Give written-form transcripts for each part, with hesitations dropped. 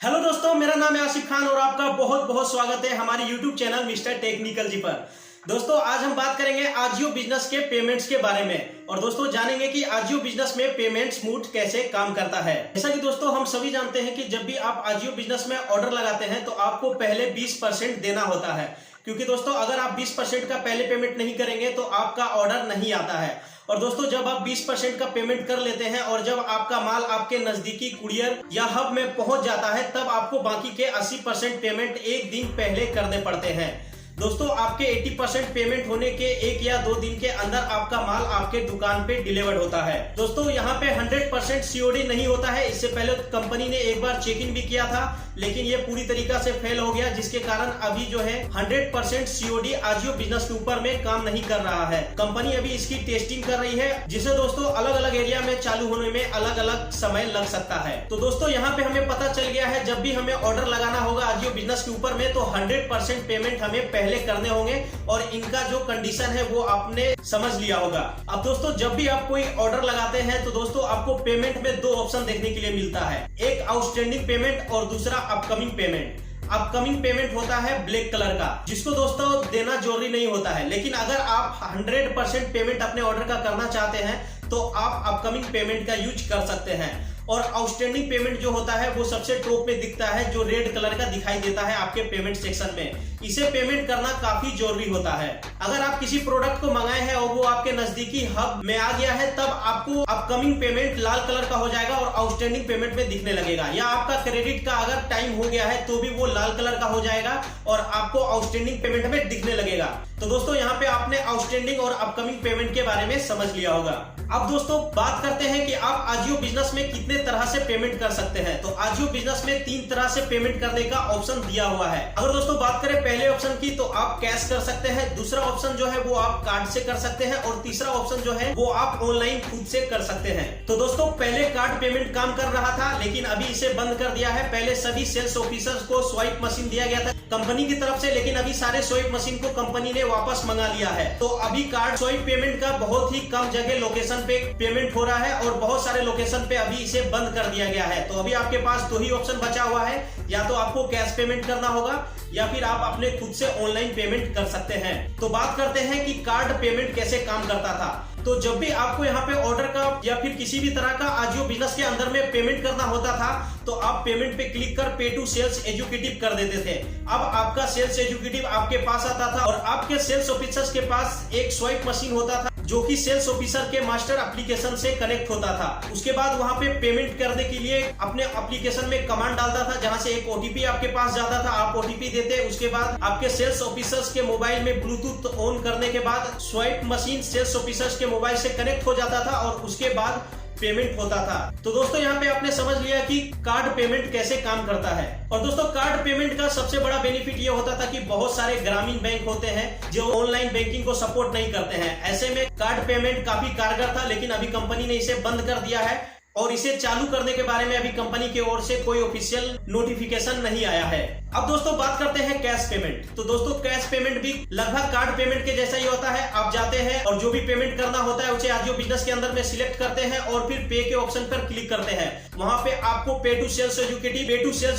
Hello दोस्तों, मेरा नाम है आसिफ खान और आपका बहुत बहुत स्वागत है हमारे यूट्यूब चैनल मिस्टर टेक्निकल जी पर। दोस्तों, आज हम बात करेंगे आजियो बिजनेस के पेमेंट्स के बारे में और दोस्तों जानेंगे कि आजियो बिजनेस में पेमेंट स्मूथ कैसे काम करता है। जैसा कि दोस्तों हम सभी जानते हैं कि जब भी आप आजियो बिजनेस में ऑर्डर लगाते हैं तो आपको पहले 20% देना होता है, क्योंकि दोस्तों अगर आप 20% का पहले पेमेंट नहीं करेंगे तो आपका ऑर्डर नहीं आता है। और दोस्तों जब आप 20% का पेमेंट कर लेते हैं और जब आपका माल आपके नजदीकी कुरियर या हब में पहुंच जाता है तब आपको बाकी के 80% पेमेंट एक दिन पहले करने पड़ते हैं। दोस्तों आपके 80% पेमेंट होने के 1 या 2 दिन के अंदर आपका माल आपके दुकान पे डिलीवर्ड होता है। दोस्तों यहाँ पे 100% सीओडी नहीं होता है। इससे पहले कंपनी ने एक बार चेक इन भी किया था, लेकिन ये पूरी तरीका से फेल हो गया, जिसके कारण अभी जो है 100% सीओडी आजियो बिजनेस के ऊपर में काम नहीं कर रहा है। कंपनी अभी इसकी टेस्टिंग कर रही है, जिसे दोस्तों अलग अलग एरिया में चालू होने में अलग अलग समय लग सकता है। तो दोस्तों यहाँ पे हमें पता चल गया है, जब भी हमें ऑर्डर लगाना होगा आजियो बिजनेस के ऊपर में तो 100% पेमेंट हमें पहले करने होंगे और इनका जो कंडीशन है वो आपने समझ लिया होगा। अब दोस्तों जब भी आप कोई ऑर्डर लगाते हैं तो दोस्तों आपको पेमेंट में 2 ऑप्शन देखने के लिए मिलता है, एक आउटस्टैंडिंग पेमेंट और दूसरा अपकमिंग पेमेंट। अपकमिंग पेमेंट होता है ब्लैक कलर का, जिसको दोस्तों देना जरूरी नहीं होता है, लेकिन अगर आप 100% पेमेंट अपने ऑर्डर का करना चाहते हैं तो आप अपकमिंग पेमेंट का यूज कर सकते हैं। और आउटस्टैंडिंग पेमेंट जो होता है वो सबसे टॉप में दिखता है, जो रेड कलर का दिखाई देता है आपके पेमेंट सेक्शन में। इसे पेमेंट करना काफी जरूरी होता है। अगर आप किसी प्रोडक्ट को मंगाए हैं और वो आपके नजदीकी हब में आ गया है तब आपको अपकमिंग पेमेंट लाल कलर का हो जाएगा और आउटस्टैंडिंग पेमेंट में दिखने लगेगा, या आपका क्रेडिट का अगर टाइम हो गया है तो भी वो लाल कलर का हो जाएगा और आपको आउटस्टैंडिंग पेमेंट में दिखने लगेगा। तो दोस्तों यहाँ पे आपने आउटस्टैंडिंग और अपकमिंग पेमेंट के बारे में समझ लिया होगा। अब दोस्तों बात करते हैं कि आप आजियो बिजनेस में कितने तरह से पेमेंट कर सकते हैं। तो आजियो बिजनेस में 3 तरह से पेमेंट करने का ऑप्शन दिया हुआ है। अगर दोस्तों बात करें पहले ऑप्शन की तो आप कैश कर सकते हैं, दूसरा ऑप्शन जो है वो आप कार्ड से कर सकते हैं और तीसरा ऑप्शन जो है वो आप ऑनलाइन खुद से कर सकते हैं। तो दोस्तों पहले कार्ड पेमेंट काम कर रहा था, लेकिन अभी इसे बंद कर दिया है। पहले सभी सेल्स ऑफिसर्स को स्वाइप मशीन दिया गया था कंपनी की तरफ से, लेकिन अभी सारे स्वाइप मशीन को कंपनी ने वापस मंगा लिया है। तो अभी कार्ड स्वाइप पेमेंट का बहुत ही कम जगह लोकेशन पे पेमेंट हो रहा है और बहुत सारे लोकेशन पे अभी इसे बंद कर दिया गया है। तो अभी आपके पास 2 ही ऑप्शन बचा हुआ है, या तो आपको कैश पेमेंट करना होगा या फिर आप अपने खुद से ऑनलाइन पेमेंट कर सकते हैं। तो बात करते हैं कि कार्ड पेमेंट कैसे काम करता था। तो जब भी आपको यहाँ पे ऑर्डर का या फिर किसी भी तरह का आजियो बिजनेस के अंदर में पेमेंट करना होता था तो आप पेमेंट पे क्लिक कर पे टू सेल्स एजुकेटिव कर देते थे। अब आपका सेल्स एजुकेटिव आपके पास आता था और आपके सेल्स ऑफिसर्स के पास एक स्वाइप मशीन होता था जो कि सेल्स ऑफिसर के मास्टर एप्लीकेशन से कनेक्ट होता था। उसके बाद वहां पे पेमेंट करने के लिए अपने एप्लीकेशन में कमांड डालता था, जहां से एक ओटीपी आपके पास जाता था, आप ओटीपी देते। उसके बाद आपके सेल्स ऑफिसर्स के मोबाइल में ब्लूटूथ ऑन करने के बाद स्वाइप मशीन सेल्स ऑफिसर्स के मोबाइल से कनेक्ट हो जाता था और उसके बाद पेमेंट होता था। तो दोस्तों यहाँ पे आपने समझ लिया कि कार्ड पेमेंट कैसे काम करता है। और दोस्तों कार्ड पेमेंट का सबसे बड़ा बेनिफिट ये होता था कि बहुत सारे ग्रामीण बैंक होते हैं जो ऑनलाइन बैंकिंग को सपोर्ट नहीं करते हैं। ऐसे में कार्ड पेमेंट काफी कारगर था, लेकिन अभी कंपनी ने इसे बंद कर दिया है और इसे चालू करने के बारे में अभी कंपनी की ओर से कोई ऑफिशियल नोटिफिकेशन नहीं आया है। अब दोस्तों बात करते हैं कैश पेमेंट। तो दोस्तों कैश पेमेंट भी लगभग कार्ड पेमेंट के जैसा ही होता है। आप जाते हैं और जो भी पेमेंट करना होता है उसे आजियो बिजनेस के अंदर में सिलेक्ट करते हैं और फिर पे के ऑप्शन पर क्लिक करते हैं। वहां पे आपको पे टू सेल्स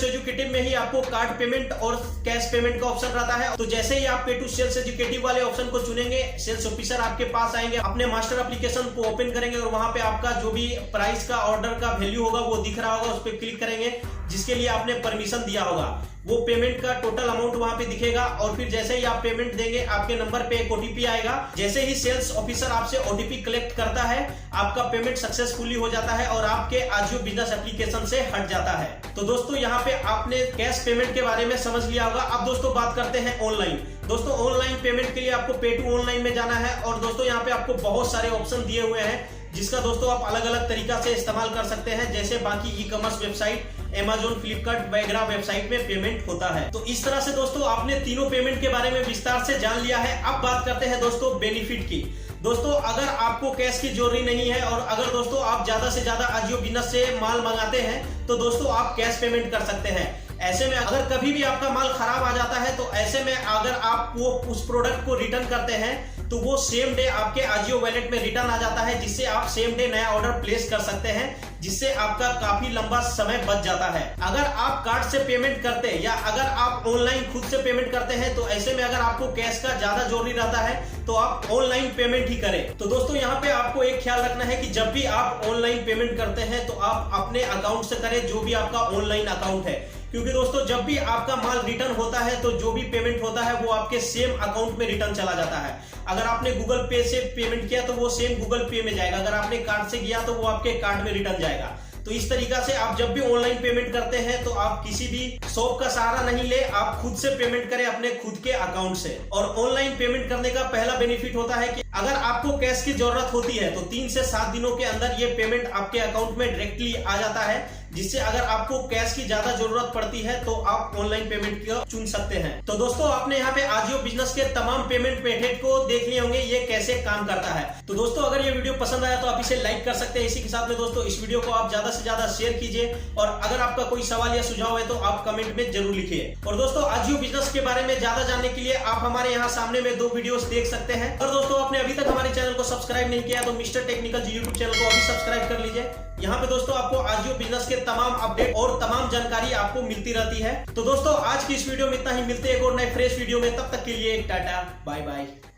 एजुकेटिव में ही आपको कार्ड पेमेंट और कैश पेमेंट का ऑप्शन रहता है। तो जैसे ही आप पे टू सेल्स एजुकेटिव वाले ऑप्शन को चुनेंगे, सेल्स ऑफिसर आपके पास आएंगे, अपने मास्टर एप्लीकेशन को ओपन करेंगे और वहां पे आपका जो भी प्राइस का ऑर्डर का वैल्यू होगा वो दिख रहा होगा, उस पर क्लिक करेंगे जिसके लिए आपने परमिशन दिया होगा। वो पेमेंट का टोटल अमाउंट वहां पे दिखेगा और फिर जैसे ही आप पेमेंट देंगे आपके नंबर पे एक ओटीपी आएगा। जैसे ही सेल्स ऑफिसर आपसे ओटीपी कलेक्ट करता है आपका पेमेंट सक्सेसफुली हो जाता है और आपके आजियो बिजनेस एप्लीकेशन से हट जाता है। तो दोस्तों यहाँ पे आपने कैश पेमेंट के बारे में समझ लिया होगा। अब दोस्तों बात करते हैं ऑनलाइन। दोस्तों ऑनलाइन पेमेंट के लिए आपको पे टू ऑनलाइन में जाना है और दोस्तों यहाँ पे आपको बहुत सारे ऑप्शन दिए हुए हैं, जिसका दोस्तों आप अलग अलग तरीका से इस्तेमाल कर सकते हैं। जैसे बाकी e commerce website, Amazon, Flipkart वगैरह वेबसाइट में पेमेंट होता है। तो इस तरह से दोस्तों आपने तीनों पेमेंट के बारे में विस्तार से जान लिया है। अब बात करते हैं दोस्तों बेनिफिट की। दोस्तों अगर आपको कैश की जरूरी नहीं है और अगर दोस्तों आप ज्यादा से ज्यादा आजियो बिजनेस से माल मंगाते हैं तो दोस्तों आप कैश पेमेंट कर सकते हैं। ऐसे में अगर कभी भी आपका माल खराब आ जाता है तो ऐसे में अगर आप वो उस प्रोडक्ट को रिटर्न करते हैं तो वो सेम डे आपके आजियो वॉलेट में रिटर्न आ जाता है, जिससे आप सेम डे नया ऑर्डर प्लेस कर सकते हैं। जिससे आपका काफी लंबा समय बच जाता है। अगर आप कार्ड से पेमेंट करते हैं या अगर आप ऑनलाइन खुद से पेमेंट करते हैं तो ऐसे में अगर आपको कैश का ज्यादा जरूरी रहता है तो आप ऑनलाइन पेमेंट ही करें। तो दोस्तों यहाँ पे आपको एक ख्याल रखना है कि जब भी आप ऑनलाइन पेमेंट करते हैं तो आप अपने अकाउंट से करें, जो भी आपका ऑनलाइन अकाउंट है, क्योंकि दोस्तों जब भी आपका माल रिटर्न होता है तो जो भी पेमेंट होता है वो आपके सेम अकाउंट में रिटर्न चला जाता है। अगर आपने गूगल पे से पेमेंट किया तो वो सेम गूगल पे में जाएगा, अगर आपने कार्ड से किया तो वो आपके कार्ड में रिटर्न जाएगा। तो इस तरीका से आप जब भी ऑनलाइन पेमेंट करते हैं तो आप किसी भी शॉप का सहारा नहीं ले, आप खुद से पेमेंट करें अपने खुद के अकाउंट से। और ऑनलाइन पेमेंट करने का पहला बेनिफिट होता है कि अगर आपको कैश की जरूरत होती है तो 3 से 7 दिनों के अंदर ये पेमेंट आपके अकाउंट में डायरेक्टली आ जाता है, जिससे अगर आपको कैश की ज्यादा जरूरत पड़ती है तो आप ऑनलाइन पेमेंट को चुन सकते हैं। तो दोस्तों आपने यहाँ पे आजियो बिजनेस के तमाम पेमेंट मेथड को देख लिए होंगे, ये कैसे काम करता है। तो दोस्तों अगर ये वीडियो पसंद आया तो आप इसे लाइक कर सकते हैं। इसी के साथ में दोस्तों इस वीडियो को आप ज्यादा से ज्यादा शेयर कीजिए, और अगर आपका कोई सवाल या सुझाव है तो आप कमेंट में जरूर लिखिए। और दोस्तों आजियो बिजनेस के बारे में ज्यादा जानने के लिए आप हमारे यहाँ सामने में 2 वीडियोस देख सकते हैं। और दोस्तों आपने अभी तक हमारे चैनल को सब्सक्राइब नहीं किया तो मिस्टर टेक्निकल जी यूट्यूब चैनल को अभी सब्सक्राइब कर लीजिए। यहाँ पे दोस्तों आपको आजियो बिजनेस के तमाम अपडेट और तमाम जानकारी आपको मिलती रहती है। तो दोस्तों आज की इस वीडियो में इतना ही, मिलते हैं एक और नए फ्रेश वीडियो में, तब तक के लिए टाटा बाय बाय।